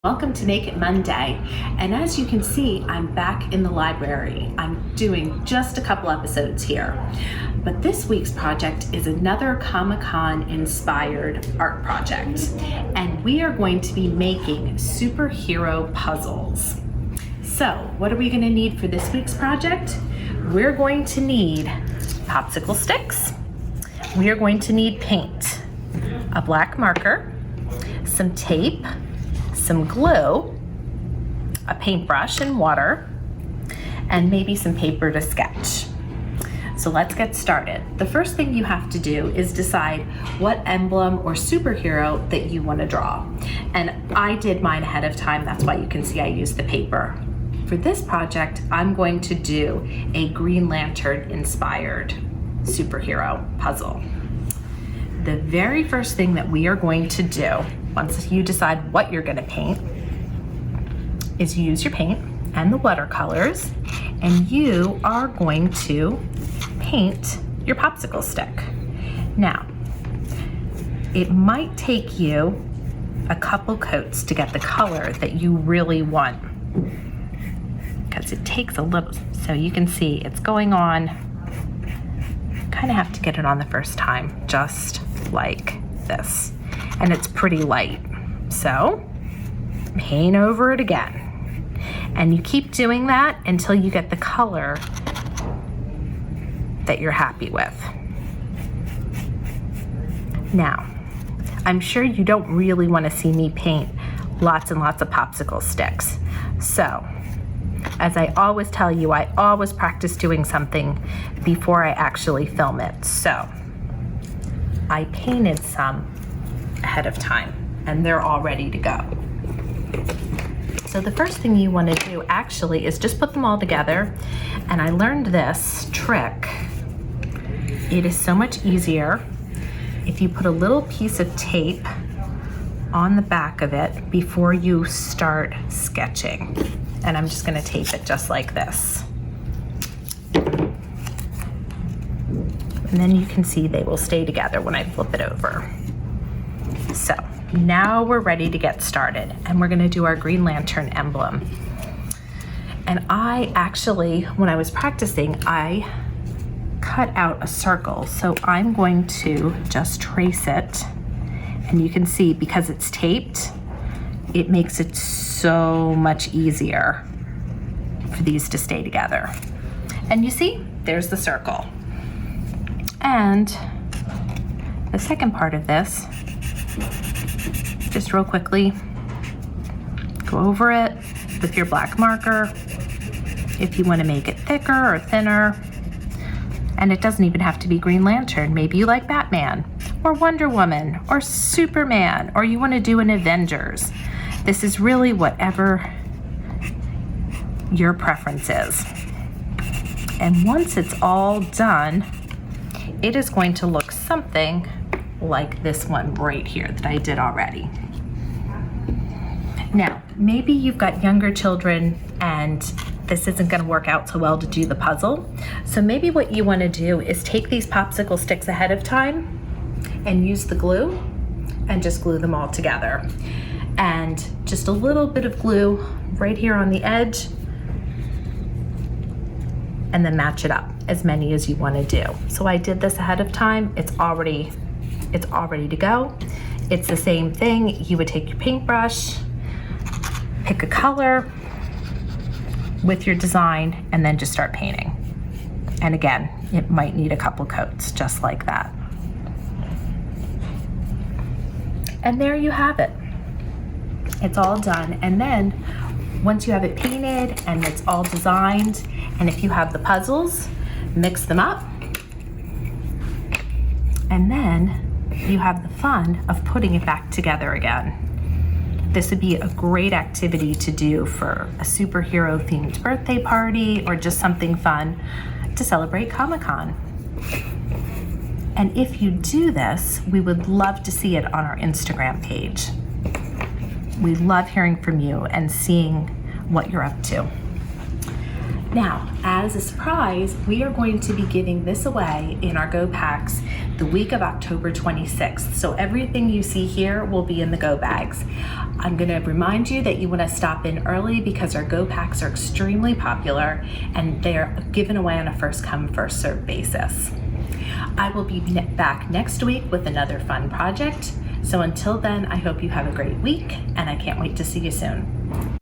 Welcome to Make It Monday, and as you can see, I'm back in the library. I'm doing just a couple episodes here, but this week's project is another Comic Con inspired art project, and we are going to be making superhero puzzles. So what are we going to need for this week's project? We're going to need popsicle sticks, we are going to need paint, a black marker, some tape, some glue, a paintbrush and water, and maybe some paper to sketch. So let's get started. The first thing you have to do is decide what emblem or superhero that you want to draw. And I did mine ahead of time, that's why you can see I used the paper. For this project, I'm going to do a Green Lantern inspired superhero puzzle. The very first thing that we are going to do, once you decide what you're going to paint, is use your paint and the watercolors, and you are going to paint your popsicle stick. Now, it might take you a couple coats to get the color that you really want, because it takes a little, so you can see it's going on. Kind of have to get it on the first time, just like this. And it's pretty light. So paint over it again. And you keep doing that until you get the color that you're happy with. Now, I'm sure you don't really want to see me paint lots and lots of popsicle sticks. So, as I always tell you, I always practice doing something before I actually film it. So, I painted some ahead of time, and they're all ready to go. So the first thing you want to do actually is just put them all together, and I learned this trick. It is so much easier if you put a little piece of tape on the back of it before you start sketching. And I'm just going to tape it just like this. And then you can see they will stay together when I flip it over. So now we're ready to get started, and we're going to do our Green Lantern emblem. And I actually, when I was practicing, I cut out a circle. So I'm going to just trace it, and you can see because it's taped, it makes it so much easier for these to stay together. And you see, there's the circle. And the second part of this, just real quickly, go over it with your black marker if you want to make it thicker or thinner. And it doesn't even have to be Green Lantern. Maybe you like Batman or Wonder Woman or Superman, or you want to do an Avengers. This is really whatever your preference is. And once it's all done, it is going to look something like this one right here that I did already. Now, maybe you've got younger children and this isn't going to work out so well to do the puzzle. So maybe what you want to do is take these popsicle sticks ahead of time and use the glue and just glue them all together. And just a little bit of glue right here on the edge, and then match it up as many as you want to do. So I did this ahead of time. It's all ready to go. It's the same thing. You would take your paintbrush, pick a color with your design, and then just start painting. And again, it might need a couple coats, just like that. And there you have it. It's all done. And then once you have it painted and it's all designed, and if you have the puzzles, mix them up. And then you have the fun of putting it back together again. This would be a great activity to do for a superhero themed birthday party or just something fun to celebrate Comic Con. And if you do this, we would love to see it on our Instagram page. We love hearing from you and seeing what you're up to. Now, as a surprise, we are going to be giving this away in our Go Packs the week of October 26th. So everything you see here will be in the go bags. I'm going to remind you that you want to stop in early because our go packs are extremely popular and they're given away on a first come, first served basis. I will be back next week with another fun project. So until then, I hope you have a great week and I can't wait to see you soon.